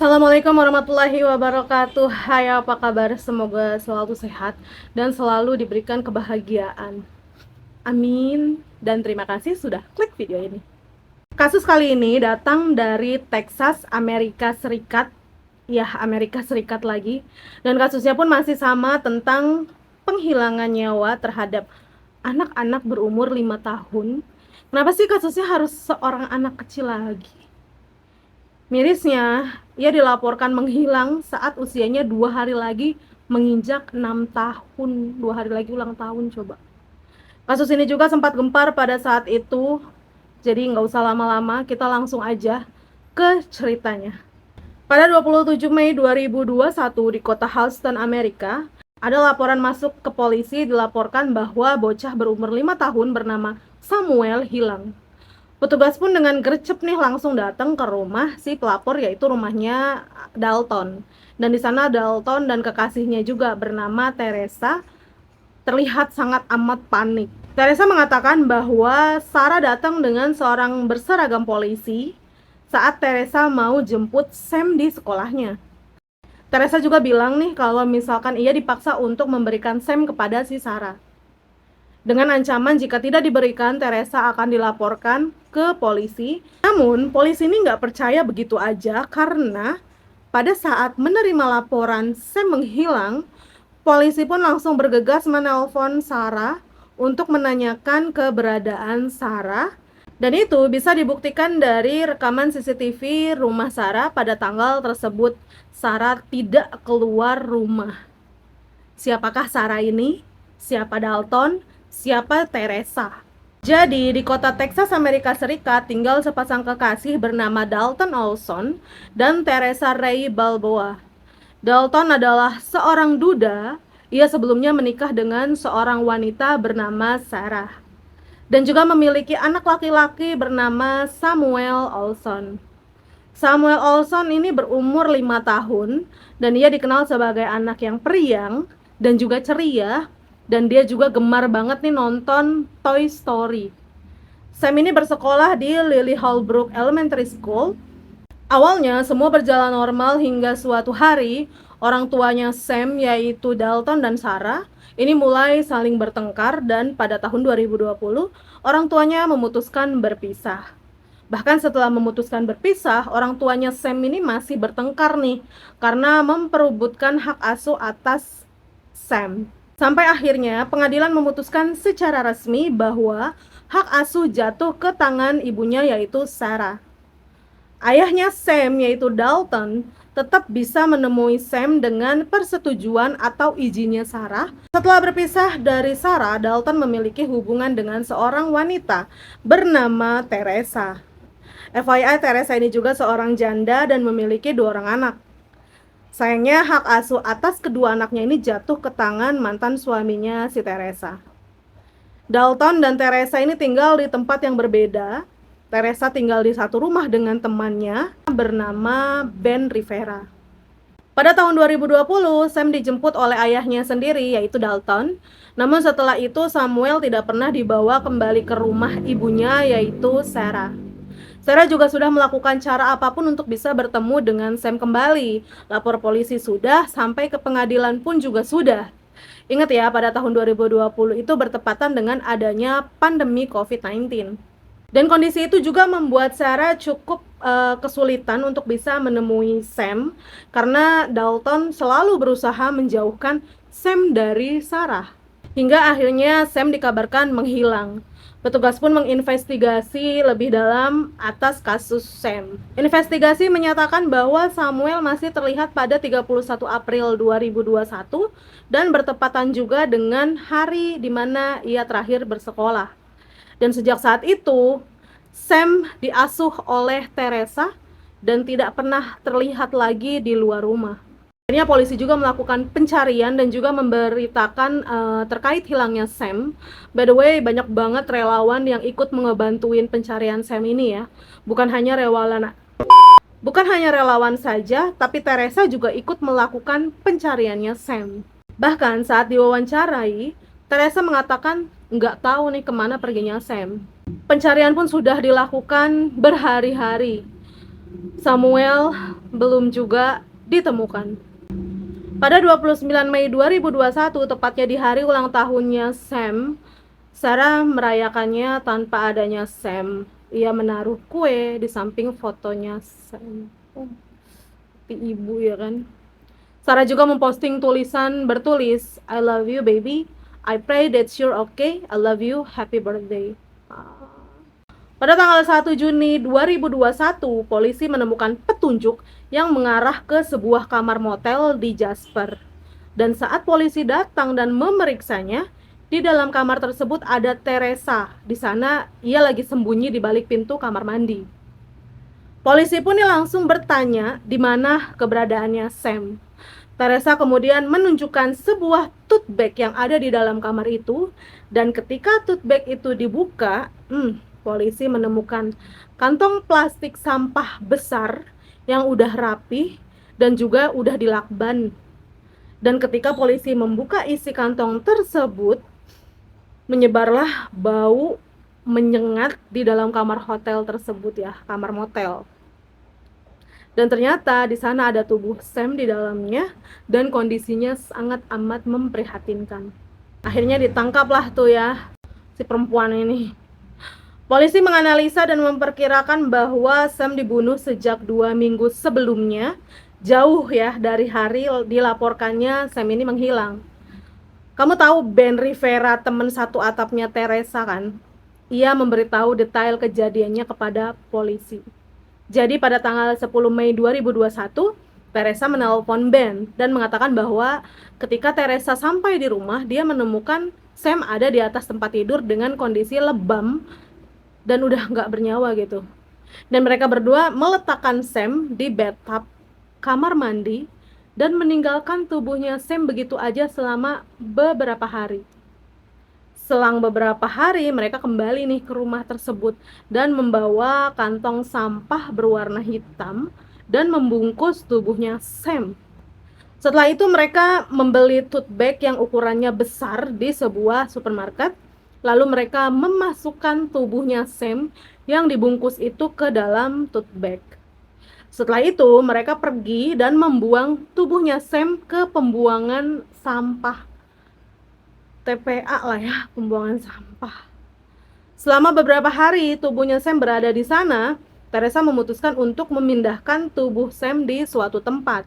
Assalamualaikum warahmatullahi wabarakatuh. Hai, apa kabar? Semoga selalu sehat dan selalu diberikan kebahagiaan. Amin. Dan terima kasih sudah klik video ini. Kasus kali ini datang dari Texas, Amerika Serikat. Ya, Amerika Serikat lagi. Dan kasusnya pun masih sama tentang penghilangan nyawa terhadap anak-anak berumur 5 tahun. Kenapa sih kasusnya harus seorang anak kecil lagi? Mirisnya, ia dilaporkan menghilang saat usianya 2 hari lagi menginjak 6 tahun. 2 hari lagi ulang tahun, coba. Kasus ini juga sempat gempar pada saat itu. Jadi nggak usah lama-lama, kita langsung aja ke ceritanya. Pada 27 Mei 2021 di kota Houston, Amerika, ada laporan masuk ke polisi dilaporkan bahwa bocah berumur 5 tahun bernama Samuel hilang. Petugas pun dengan gercep nih langsung datang ke rumah si pelapor, yaitu rumahnya Dalton. Dan di sana Dalton dan kekasihnya juga bernama Teresa terlihat sangat amat panik. Teresa mengatakan bahwa Sarah datang dengan seorang berseragam polisi saat Teresa mau jemput Sam di sekolahnya. Teresa juga bilang nih kalau misalkan ia dipaksa untuk memberikan Sam kepada si Sarah. Dengan ancaman jika tidak diberikan, Teresa akan dilaporkan ke polisi. Namun, polisi ini nggak percaya begitu aja karena pada saat menerima laporan Sam menghilang, polisi pun langsung bergegas menelpon Sarah untuk menanyakan keberadaan Sarah. Dan itu bisa dibuktikan dari rekaman CCTV rumah Sarah pada tanggal tersebut. Sarah tidak keluar rumah. Siapakah Sarah ini? Siapa Dalton? Siapa Teresa? Jadi, di kota Texas, Amerika Serikat, tinggal sepasang kekasih bernama Dalton Olson dan Teresa Ray Balboa. Dalton adalah seorang duda. Ia sebelumnya menikah dengan seorang wanita bernama Sarah. Dan juga memiliki anak laki-laki bernama Samuel Olson. Samuel Olson ini berumur 5 tahun dan ia dikenal sebagai anak yang periang dan juga ceria. Dan dia juga gemar banget nih nonton Toy Story. Sam ini bersekolah di Lily Holbrook Elementary School. Awalnya semua berjalan normal hingga suatu hari orang tuanya Sam, yaitu Dalton dan Sarah, ini mulai saling bertengkar dan pada tahun 2020 orang tuanya memutuskan berpisah. Bahkan setelah memutuskan berpisah, orang tuanya Sam ini masih bertengkar nih karena memperebutkan hak asuh atas Sam. Sampai akhirnya pengadilan memutuskan secara resmi bahwa hak asuh jatuh ke tangan ibunya, yaitu Sarah. Ayahnya Sam, yaitu Dalton, tetap bisa menemui Sam dengan persetujuan atau izinnya Sarah. Setelah berpisah dari Sarah, Dalton memiliki hubungan dengan seorang wanita bernama Teresa. FYI, Teresa ini juga seorang janda dan memiliki 2 orang anak. Sayangnya hak asuh atas kedua anaknya ini jatuh ke tangan mantan suaminya si Teresa. Dalton dan Teresa ini tinggal di tempat yang berbeda. Teresa tinggal di satu rumah dengan temannya bernama Ben Rivera. Pada tahun 2020, Sam dijemput oleh ayahnya sendiri, yaitu Dalton. Namun setelah itu Samuel tidak pernah dibawa kembali ke rumah ibunya, yaitu Sarah. Sarah juga sudah melakukan cara apapun untuk bisa bertemu dengan Sam kembali. Lapor polisi sudah, sampai ke pengadilan pun juga sudah. Ingat ya, pada tahun 2020 itu bertepatan dengan adanya pandemi COVID-19. Dan kondisi itu juga membuat Sarah cukup kesulitan untuk bisa menemui Sam karena Dalton selalu berusaha menjauhkan Sam dari Sarah. Hingga akhirnya Sam dikabarkan menghilang. Petugas pun menginvestigasi lebih dalam atas kasus Sam. Investigasi menyatakan bahwa Samuel masih terlihat pada 31 April 2021 dan bertepatan juga dengan hari di mana ia terakhir bersekolah. Dan sejak saat itu, Sam diasuh oleh Teresa dan tidak pernah terlihat lagi di luar rumah. Akhirnya polisi juga melakukan pencarian dan juga memberitakan terkait hilangnya Sam. By the way, banyak banget relawan yang ikut ngebantuin pencarian Sam ini ya. Bukan hanya relawan saja, tapi Teresa juga ikut melakukan pencariannya Sam. Bahkan saat diwawancarai, Teresa mengatakan nggak tahu nih kemana perginya Sam. Pencarian pun sudah dilakukan berhari-hari. Samuel belum juga ditemukan. Pada 29 Mei 2021, tepatnya di hari ulang tahunnya Sam, Sarah merayakannya tanpa adanya Sam. Ia menaruh kue di samping fotonya Sam. Oh, seperti ibu ya kan. Sarah juga memposting tulisan bertulis, I love you baby, I pray that you're okay, I love you, happy birthday. Pada tanggal 1 Juni 2021, polisi menemukan petunjuk yang mengarah ke sebuah kamar motel di Jasper. Dan saat polisi datang dan memeriksanya, di dalam kamar tersebut ada Teresa. Di sana ia lagi sembunyi di balik pintu kamar mandi. Polisi pun langsung bertanya di mana keberadaannya Sam. Teresa kemudian menunjukkan sebuah tote bag yang ada di dalam kamar itu, dan ketika tote bag itu dibuka, polisi menemukan kantong plastik sampah besar yang udah rapi dan juga udah dilakban. Dan ketika polisi membuka isi kantong tersebut, menyebarlah bau menyengat di dalam kamar hotel tersebut ya, kamar motel. Dan ternyata di sana ada tubuh Sam di dalamnya dan kondisinya sangat amat memprihatinkan. Akhirnya ditangkaplah tuh ya si perempuan ini. Polisi menganalisa dan memperkirakan bahwa Sam dibunuh sejak 2 minggu sebelumnya, jauh ya dari hari dilaporkannya Sam ini menghilang. Kamu tahu Ben Rivera, teman satu atapnya Teresa kan? Ia memberitahu detail kejadiannya kepada polisi. Jadi pada tanggal 10 Mei 2021, Teresa menelpon Ben dan mengatakan bahwa ketika Teresa sampai di rumah, dia menemukan Sam ada di atas tempat tidur dengan kondisi lebam dan udah nggak bernyawa gitu. Dan mereka berdua meletakkan Sam di bathtub kamar mandi dan meninggalkan tubuhnya Sam begitu aja selama beberapa hari. Selang beberapa hari, mereka kembali nih ke rumah tersebut dan membawa kantong sampah berwarna hitam dan membungkus tubuhnya Sam. Setelah itu mereka membeli tote bag yang ukurannya besar di sebuah supermarket. Lalu mereka memasukkan tubuhnya Sam yang dibungkus itu ke dalam tote bag. Setelah itu mereka pergi dan membuang tubuhnya Sam ke pembuangan sampah. TPA lah ya, pembuangan sampah. Selama beberapa hari tubuhnya Sam berada di sana, Teresa memutuskan untuk memindahkan tubuh Sam di suatu tempat.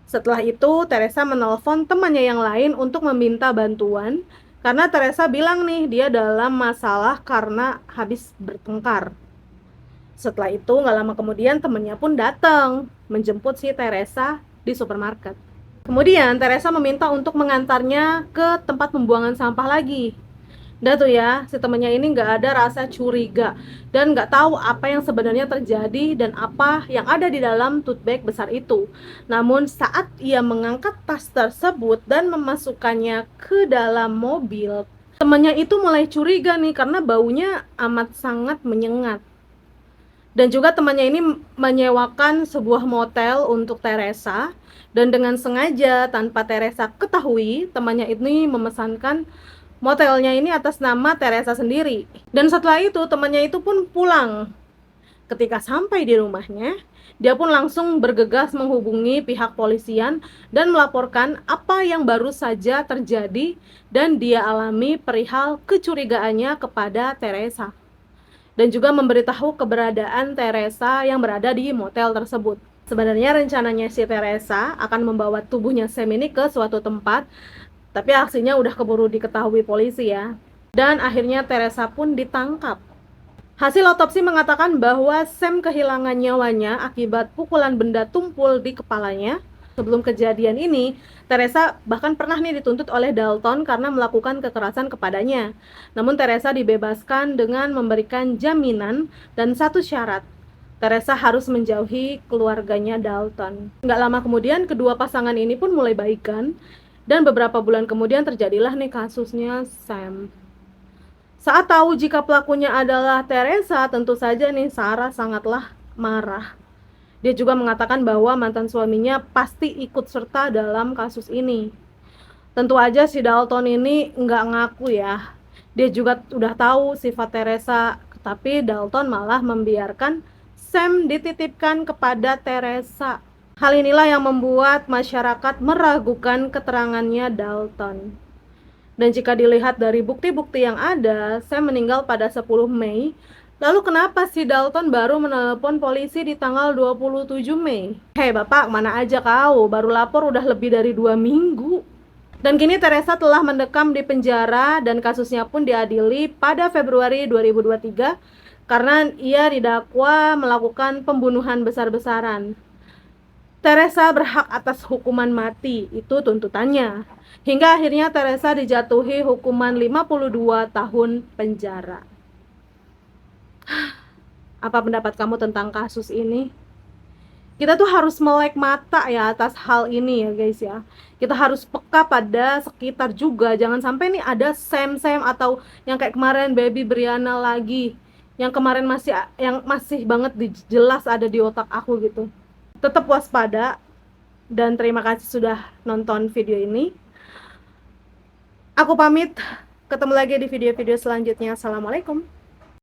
Setelah itu, Teresa menelpon temannya yang lain untuk meminta bantuan karena Teresa bilang nih dia dalam masalah karena habis bertengkar. Setelah itu, nggak lama kemudian temannya pun datang menjemput si Teresa di supermarket. Kemudian Teresa meminta untuk mengantarnya ke tempat pembuangan sampah lagi. Udah tuh ya, si temennya ini nggak ada rasa curiga dan nggak tahu apa yang sebenarnya terjadi dan apa yang ada di dalam tote bag besar itu. Namun saat ia mengangkat tas tersebut dan memasukkannya ke dalam mobil, temannya itu mulai curiga nih karena baunya amat sangat menyengat. Dan juga temannya ini menyewakan sebuah motel untuk Teresa. Dan dengan sengaja tanpa Teresa ketahui, temannya ini memesankan motelnya ini atas nama Teresa sendiri. Dan setelah itu temannya itu pun pulang. Ketika sampai di rumahnya, dia pun langsung bergegas menghubungi pihak polisian dan melaporkan apa yang baru saja terjadi dan dia alami perihal kecurigaannya kepada Teresa. Dan juga memberitahu keberadaan Teresa yang berada di motel tersebut. Sebenarnya rencananya si Teresa akan membawa tubuhnya Sam ini ke suatu tempat, tapi aksinya udah keburu diketahui polisi ya. Dan akhirnya Teresa pun ditangkap. Hasil otopsi mengatakan bahwa Sam kehilangan nyawanya akibat pukulan benda tumpul di kepalanya. Sebelum kejadian ini, Teresa bahkan pernah nih dituntut oleh Dalton karena melakukan kekerasan kepadanya. Namun Teresa dibebaskan dengan memberikan jaminan dan satu syarat. Teresa harus menjauhi keluarganya Dalton. Nggak lama kemudian kedua pasangan ini pun mulai baikan dan beberapa bulan kemudian terjadilah nih kasusnya Sam. Saat tahu jika pelakunya adalah Teresa, tentu saja nih Sarah sangatlah marah. Dia juga mengatakan bahwa mantan suaminya pasti ikut serta dalam kasus ini. Tentu aja si Dalton ini nggak ngaku ya. Dia juga udah tahu sifat Teresa, tapi Dalton malah membiarkan Sam dititipkan kepada Teresa. Hal inilah yang membuat masyarakat meragukan keterangannya Dalton. Dan jika dilihat dari bukti-bukti yang ada, Sam meninggal pada 10 Mei. Lalu kenapa si Dalton baru menelepon polisi di tanggal 27 Mei? Hei bapak, mana aja kau? Baru lapor udah lebih dari 2 minggu. Dan kini Teresa telah mendekam di penjara dan kasusnya pun diadili pada Februari 2023 karena ia didakwa melakukan pembunuhan besar-besaran. Teresa berhak atas hukuman mati, itu tuntutannya. Hingga akhirnya Teresa dijatuhi hukuman 52 tahun penjara. Apa pendapat kamu tentang kasus ini? Kita tuh harus melek mata ya atas hal ini ya guys ya. Kita harus peka pada sekitar juga. Jangan sampai nih ada Sam atau yang kayak kemarin Baby Brianna lagi. Yang kemarin masih banget jelas ada di otak aku gitu. Tetap waspada dan terima kasih sudah nonton video ini. Aku pamit, ketemu lagi di video-video selanjutnya. Assalamualaikum.